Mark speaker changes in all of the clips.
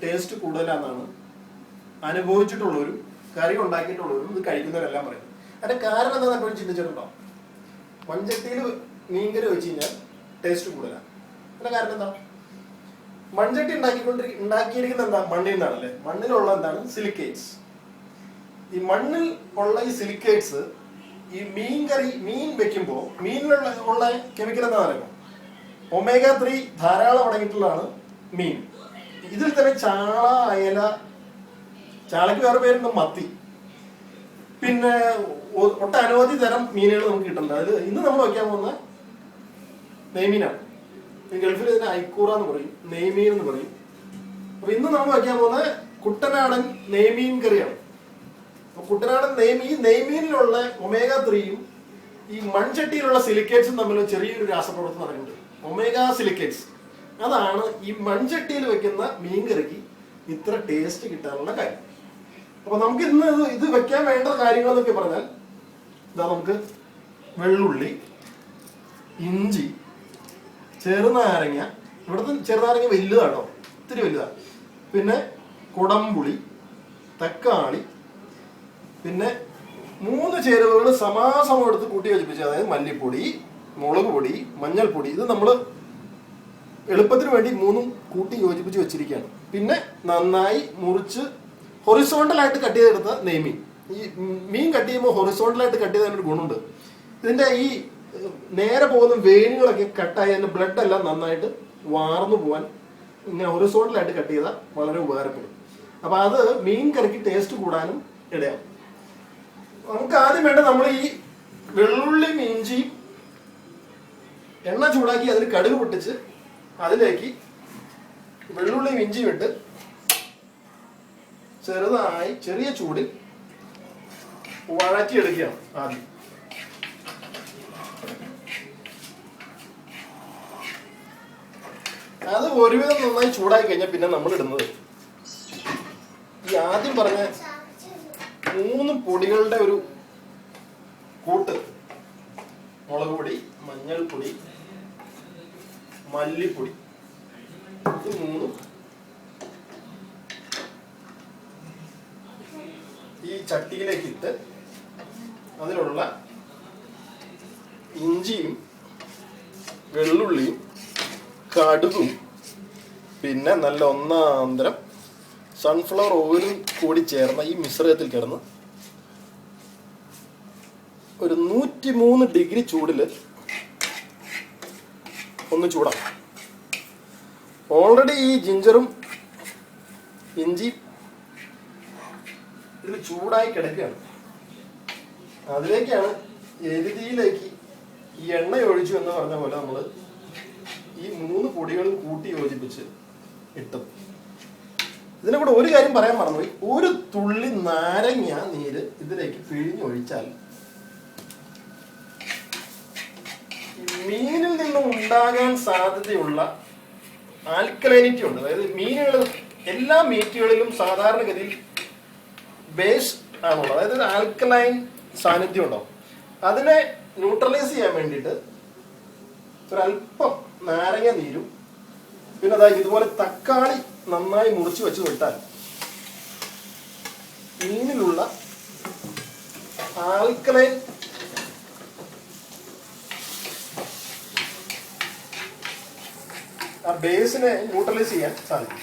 Speaker 1: Taste കൂടുതലാണെന്നാണ് അനുഭവിച്ചിട്ടുള്ളവരും കറി ഉണ്ടാക്കിയിട്ടുള്ളവരും ഇത് കഴിക്കുന്നവരെല്ലാം പറയുന്നത്. അതിന്റെ കാരണം എന്താണെന്ന് എപ്പോഴും ചിന്തിച്ചിട്ടുണ്ടോ? മൺചട്ടിയിൽ മീൻകറി വെച്ച് കഴിഞ്ഞാൽ ടേസ്റ്റ് കൂടുതലാണ്. അതിന്റെ കാരണം എന്താ? മൺചട്ടി ഉണ്ടാക്കിയിരിക്കുന്ന എന്താ? മണ്ണിൽ നിന്നാണല്ലേ. മണ്ണിലുള്ള എന്താണ്? സിലിക്കേറ്റ്സ്. ഈ മണ്ണിൽ ഉള്ള ഈ സിലിക്കേറ്റ്സ് ഈ മീൻ വെക്കുമ്പോൾ മീനിലുള്ള കെമിക്കൽ എന്താ പറയുക? ഒമേഗ 3 ധാരാളം അടങ്ങിയിട്ടുള്ളതാണ് മീൻ. ഇതിൽ തന്നെ ചാള, അയല, ചാളയ്ക്ക് വേറെ പേരുണ്ട് മത്തി, പിന്നെ ഒട്ടനവധി തരം മീനുകൾ നമുക്ക് കിട്ടുന്നുണ്ട്. അതിൽ ഇന്ന് നമ്മൾ വയ്ക്കാൻ പോകുന്ന നെയ്മീനാണ്. ഗൾഫിൽ ഇതിന് ഐക്കൂറ എന്ന് പറയും, നെയ്മീൻ എന്ന് പറയും. അപ്പൊ ഇന്ന് നമ്മൾ വയ്ക്കാൻ പോകുന്ന കുട്ടനാടൻ നെയ്മീൻ കറിയാണ്. കുട്ടനാടൻ നെയ്മീനിലുള്ള ഒമേഗ 3യും ഈ മൺചട്ടിയിലുള്ള സിലിക്കേറ്റ്സും തമ്മിൽ ചെറിയൊരു രാസപ്രവർത്തനം നടക്കുന്നുണ്ട്. ഒമേഗ സിലിക്കേറ്റ്സ് അതാണ് ഈ മൺചട്ടിയിൽ വെക്കുന്ന മീൻകറിക്ക് ഇത്ര ടേസ്റ്റ് കിട്ടാനുള്ള കാര്യം. അപ്പൊ നമുക്ക് ഇന്ന് ഇത് വെക്കാൻ വേണ്ട കാര്യങ്ങൾ എന്നൊക്കെ പറഞ്ഞാൽ ഇതാ, നമുക്ക് വെള്ളുള്ളി, ഇഞ്ചി, ചെറുനാരങ്ങ. ഇവിടുത്തെ ചെറുനാരങ്ങ വലുതാട്ടോ, ഇത്തിരി വലുതാ. പിന്നെ കുടംപുളി, തക്കാളി, പിന്നെ 3 ചേരുവകൾ സമാസമം എടുത്ത് കൂട്ടി യോജിപ്പിച്ച്, അതായത് മല്ലിപ്പൊടി, മുളക് പൊടി, മഞ്ഞൾപ്പൊടി. ഇത് നമ്മൾ എളുപ്പത്തിന് വേണ്ടി 3ഉം കൂട്ടി യോജിപ്പിച്ച് വെച്ചിരിക്കുകയാണ്. പിന്നെ നന്നായി മുറിച്ച് ഹൊറിസോണ്ടലായിട്ട് കട്ട് ചെയ്തെടുത്ത നെയ്മീൻ. ഈ മീൻ കട്ട് ചെയ്യുമ്പോൾ ഹൊറിസോണ്ടലായിട്ട് കട്ട് ചെയ്തതിനൊരു ഗുണമുണ്ട്. ഇതിന്റെ ഈ നേരെ പോകുന്ന വേനുകളൊക്കെ കട്ടായി അതിന്റെ ബ്ലഡ് എല്ലാം നന്നായിട്ട് വാർന്നു പോകാൻ ഇങ്ങനെ ഹൊറിസോണ്ടലായിട്ട് കട്ട് ചെയ്താൽ വളരെ ഉപകാരപ്പെടും. അപ്പൊ അത് മീൻ കറിക്ക് ടേസ്റ്റ് കൂടാനും ഇടയാവും. നമുക്ക് ആദ്യം വേണ്ട, നമ്മൾ ഈ വെള്ളുള്ളിയും ഇഞ്ചിയും എണ്ണ ചൂടാക്കി അതിൽ കടുക് പൊട്ടിച്ച് അതിലേക്ക് വെള്ളുള്ളിയും ഇഞ്ചിയും ഇട്ട് ചെറുതായി ചെറിയ ചൂടിൽ വഴറ്റിയെടുക്കുകയാണ് ആദ്യം. അത് ഒരുവിധം നന്നായി ചൂടായി കഴിഞ്ഞാൽ പിന്നെ നമ്മൾ ഇടുന്നത് ഈ ആദ്യം പറഞ്ഞ 3 പൊടികളുടെ ഒരു കൂട്ട്. മുളക് പൊടി, മഞ്ഞൾപ്പൊടി, മല്ലിപ്പൊടി. ഇത് 3 ഈ ചട്ടിയിലേക്ക് ഇട്ട് അതിലുള്ള ഇഞ്ചിയും വെള്ളുള്ളിയും കടുകും പിന്നെ നല്ല ഒന്നാന്തരം സൺഫ്ലവർ ഓയിലും കൂടി ചേർന്ന ഈ മിശ്രിതത്തിൽ കിടന്ന് ഒരു 103 ഡിഗ്രി ചൂടിൽ ഒന്ന് ചൂടാം. ഓൾറെഡി ഈ ജിഞ്ചറും ഇഞ്ചി ഇതിൽ ചൂടായി കിടക്കുകയാണ്. അതിലേക്കാണ് എരുതിയിലേക്ക് ഈ എണ്ണ ഒഴിച്ചു എന്ന് പറഞ്ഞ പോലെ നമ്മൾ ഈ 3 പൊടികളും കൂട്ടി യോജിപ്പിച്ച് ഇട്ടു. ഇതിനെ കൂടെ ഒരു കാര്യം പറയാൻ മറന്നുപോയി. ഒരു തുള്ളി നാരങ്ങ നീര് ഇതിലേക്ക് പിഴിഞ്ഞൊഴിച്ചാൽ മീനിൽ നിന്നും ഉണ്ടാകാൻ സാധ്യതയുള്ള ആൽക്കലൈനിറ്റി ഉണ്ട്. അതായത് മീനുകൾ, എല്ലാ മീറ്റുകളിലും സാധാരണഗതിയിൽ ബേസ് ആണുള്ളത്, അതായത് ആൽക്കലൈൻ സാന്നിധ്യം ഉണ്ടാവും. അതിനെ ന്യൂട്രലൈസ് ചെയ്യാൻ വേണ്ടിയിട്ട് ഒരല്പം നാരങ്ങ നീരും പിന്നെ അതായത് ഇതുപോലെ തക്കാളി നന്നായി മുറിച്ച് വെച്ച് വിട്ടാൽ മീനിലുള്ള ആൽക്കലൈൻ ആ ബേസിനെ ന്യൂട്രലൈസ് ചെയ്യാൻ സാധിക്കും.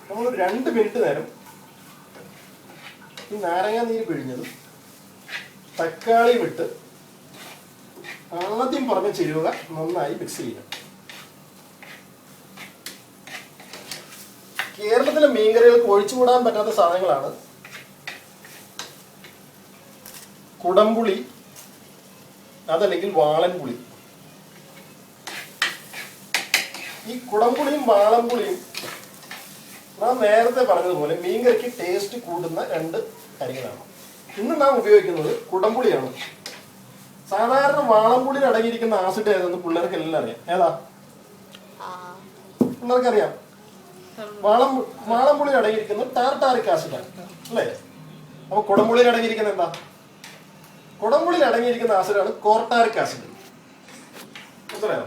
Speaker 1: നമ്മൾ 2 മിനിറ്റ് നേരം ഈ നാരങ്ങ നീര് പിഴിഞ്ഞതും തക്കാളി വിട്ട് ആദ്യം പറഞ്ഞ ചേരുവ നന്നായി മിക്സ് ചെയ്യണം. കേരളത്തിലെ മീൻകറികൾക്ക് ഒഴിച്ചുകൂടാൻ പറ്റാത്ത സാധനങ്ങളാണ് കുടംപുളി, അതല്ലെങ്കിൽ വാളൻപുളി. ഈ കുടംപുളിയും വാളൻപുളിയും നാം നേരത്തെ പറഞ്ഞതുപോലെ മീൻകറിക്ക് ടേസ്റ്റ് കൂടുന്ന 2 കാര്യങ്ങളാണ്. ഇന്ന് നാം ഉപയോഗിക്കുന്നത് കുടംപുളിയാണ്. സാധാരണ വാളംപുളിയിൽ അടങ്ങിയിരിക്കുന്ന ആസിഡ് ഏതെന്ന് പിള്ളേർക്ക് എല്ലാം അറിയാം. ഏതാ? പിള്ളേർക്ക് അറിയാം. വാളംപുളിയിൽ അടങ്ങിയിരിക്കുന്നത് ടാർട്ടാറിക് ആസിഡാണ് അല്ലേ? അപ്പൊ കുടംപുളിയിൽ അടങ്ങിയിരിക്കുന്നത് എന്താ? കുടംപുളിയിൽ അടങ്ങിയിരിക്കുന്ന ആസിഡാണ് കോർട്ടാറിക് ആസിഡ്. മനസ്സിലായോ?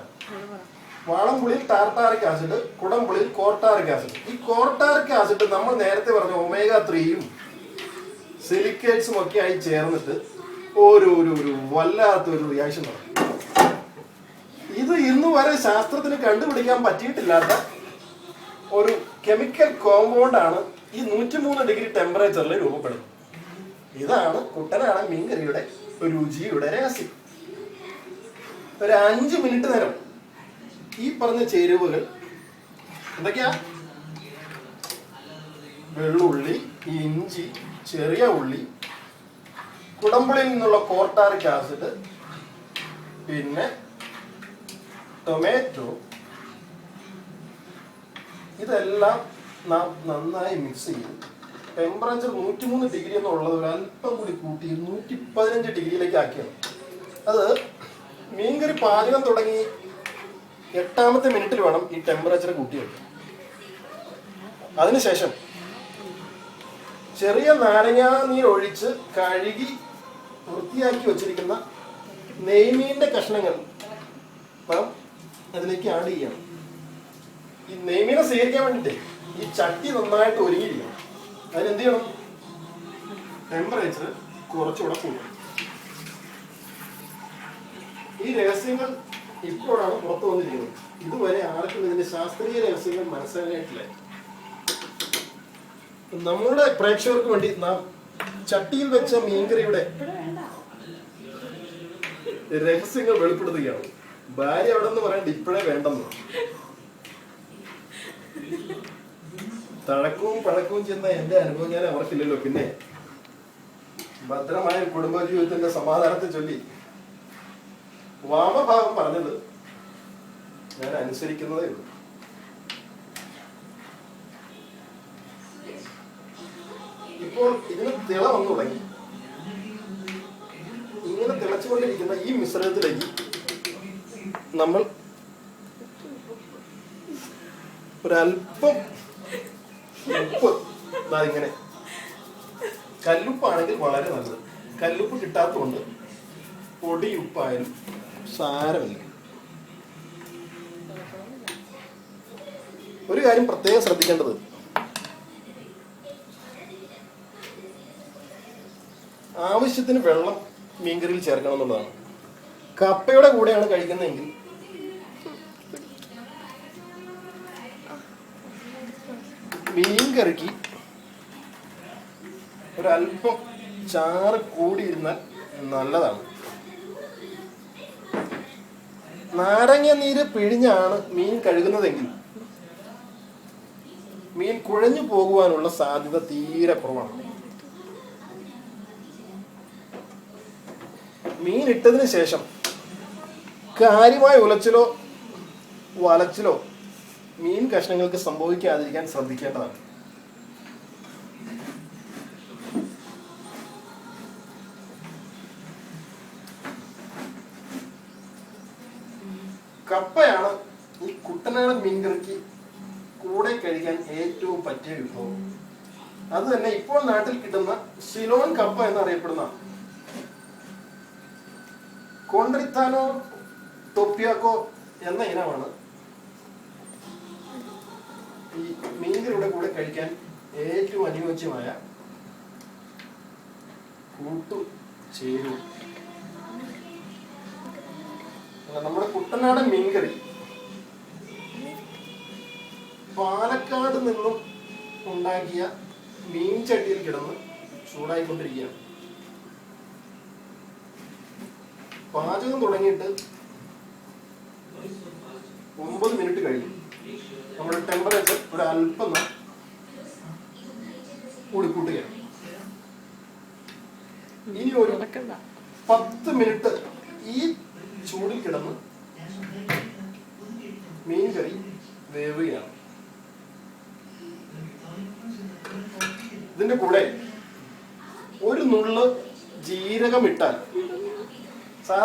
Speaker 1: വാളംപുളിയിൽ ടാർട്ടാറിക് ആസിഡ്, കുടംപുളിയിൽ കോർട്ടാറിക് ആസിഡ്. ഈ കോർട്ടാറിക് ആസിഡ് നമ്മൾ നേരത്തെ പറഞ്ഞ ഒമേഗ 3യും സിലിക്കേറ്റ്സും ഒക്കെ ആയി ചേർന്നിട്ട് ഒരു വല്ലാത്തൊരു റിയാക്ഷൻ നടക്കും. ഇത് ഇന്ന് വരെ ശാസ്ത്രത്തിന് കണ്ടുപിടിക്കാൻ പറ്റിയിട്ടില്ലാത്ത ഒരു കെമിക്കൽ കോമ്പൗണ്ടാണ് ഈ 103 ഡിഗ്രി ടെമ്പറേച്ചറിൽ രൂപപ്പെടുന്നത്. ഇതാണ് കുട്ടനാടൻ മീൻകറിയുടെ രുചിയുടെ രഹസ്യം. ഒരു 5 മിനിറ്റ് നേരം ഈ പറഞ്ഞ ചേരുവകൾ എന്തൊക്കെയാ? വെള്ളുള്ളി, ഇഞ്ചി, ചെറിയ ഉള്ളി, കുടംപുളിയിൽ നിന്നുള്ള കോർട്ടാറിക് ആസിഡ്, പിന്നെ ടൊമാറ്റോ, ഇതെല്ലാം നാം നന്നായി മിക്സ് ചെയ്യും. ടെമ്പറേച്ചർ 103 ഡിഗ്രി എന്നുള്ളത് ഒരു അല്പം കൂടി കൂട്ടി 115 ഡിഗ്രിയിലേക്ക് ആക്കിയാണ്. അത് മീൻകറി പാചകം തുടങ്ങി 8ാമത്തെ മിനിറ്റിൽ വേണം ഈ ടെമ്പറേച്ചർ കൂട്ടി വെക്കാൻ. അതിനുശേഷം ചെറിയ നാരങ്ങാ നീർ ഒഴിച്ച് കഴുകി വൃത്തിയാക്കി വച്ചിരിക്കുന്ന നെയ്മീൻ്റെ കഷ്ണങ്ങൾ നാം അതിലേക്ക് ആഡ് ചെയ്യണം. ഈ നെയ്മീനെ സ്വീകരിക്കാൻ വേണ്ടിയിട്ട് ഈ ചട്ടി നന്നായിട്ട് ഒരുങ്ങിയിരിക്കണം. അതിനെന്ത് ചെയ്യണം? ടെമ്പറേച്ചർ കുറച്ചുകൂടെ കൂട്ടണം. ഈ രഹസ്യങ്ങൾ ഇപ്പോഴാണ് പുറത്തു വന്നിരിക്കുന്നത്. ഇതുവരെ ആർക്കും ഇതിന്റെ ശാസ്ത്രീയ രഹസ്യങ്ങൾ മനസ്സിലായിട്ടില്ല. നമ്മുടെ പ്രേക്ഷകർക്ക് വേണ്ടി നാം ചട്ടിയിൽ വെച്ച മീൻകറിയുടെ രഹസ്യങ്ങൾ വെളിപ്പെടുത്തുകയാണ്. ഭാര്യ അവിടെ നിന്ന് പറയണ്ട, ഇപ്പോഴേ വേണ്ടെന്ന്. തഴക്കവും പഴക്കവും ചെന്ന എന്റെ അനുഭവം ഞാൻ അവർക്കില്ലല്ലോ. പിന്നെ ഭദ്രമായ കുടുംബജീവിതത്തിന്റെ സമാധാനത്തെ ചൊല്ലി വാമഭാഗം പറഞ്ഞത് ഞാൻ അനുസരിക്കുന്നതേ ഉള്ളൂ. ഇപ്പോൾ ഇതിന് തിള വന്നു തുടങ്ങി. ഇങ്ങനെ തിളച്ചുകൊണ്ടിരിക്കുന്ന ഈ മിശ്രിതത്തിലേക്ക് നമ്മൾ ഒരല്പം ഉപ്പ്, ഇങ്ങനെ കല്ലുപ്പാണെങ്കിൽ വളരെ നല്ലത്. കല്ലുപ്പ് കിട്ടാത്തതുകൊണ്ട് പൊടി ഉപ്പായാലും സാരമില്ല. ഒരു കാര്യം പ്രത്യേകം ശ്രദ്ധിക്കേണ്ടത്, ആവശ്യത്തിന് വെള്ളം മീൻകറിയിൽ ചേർക്കണം എന്നുള്ളതാണ്. കപ്പയുടെ കൂടെയാണ് കഴിക്കുന്നതെങ്കിൽ മീൻകറിക്ക് ഒരല്പം ചാറ് കൂടിയിരുന്നാൽ നല്ലതാണ്. നാരങ്ങ നീര് പിഴിഞ്ഞാണ് മീൻ കഴുകുന്നതെങ്കിൽ മീൻ കുഴഞ്ഞു പോകുവാനുള്ള സാധ്യത തീരെ കുറവാണ്. മീൻ ഇട്ടതിന് ശേഷം കാര്യമായ ഉലച്ചിലോ വലച്ചിലോ മീൻ കഷ്ണങ്ങൾക്ക് സംഭവിക്കാതിരിക്കാൻ ശ്രദ്ധിക്കേണ്ടതാണ്. കപ്പയാണ് ഈ കുട്ടനാടൻ മീൻകറിക്ക് കൂടെ കഴിക്കാൻ ഏറ്റവും പറ്റിയ വിഭവം. അത് തന്നെ ഇപ്പോൾ നാട്ടിൽ കിട്ടുന്ന സിലോൺ കപ്പ എന്നറിയപ്പെടുന്ന കോൺട്രിത്താനോ ടോപ്പിയാക്കോ എന്ന ഇനമാണ് ഈ മീൻകറിയുടെ കൂടെ കഴിക്കാൻ ഏറ്റവും അനുയോജ്യമായ കൂട്ടു ചേരുവ. നമ്മുടെ കുട്ടനാടൻ മീൻകറി പാലക്കാട് നിന്നും ഉണ്ടാക്കിയ മീൻ ചട്ടിയിൽ കിടന്ന് ചൂടായിക്കൊണ്ടിരിക്കുകയാണ്. പാചകം തുടങ്ങിയിട്ട് 9 മിനിറ്റ് കഴിഞ്ഞു. നമ്മുടെ ടെമ്പറേച്ചർ ഒരു അല്പം കൂടിക്കൂട്ടുകയാണ്. ഇനി ഒരു 10 മിനിറ്റ് ഈ ചൂടിൽ കിടന്ന് മീൻകറി വേവുകയാണ്. ഇതിന്റെ കൂടെ ഒരു നുള്ള് ജീരകം ഇട്ടാൽ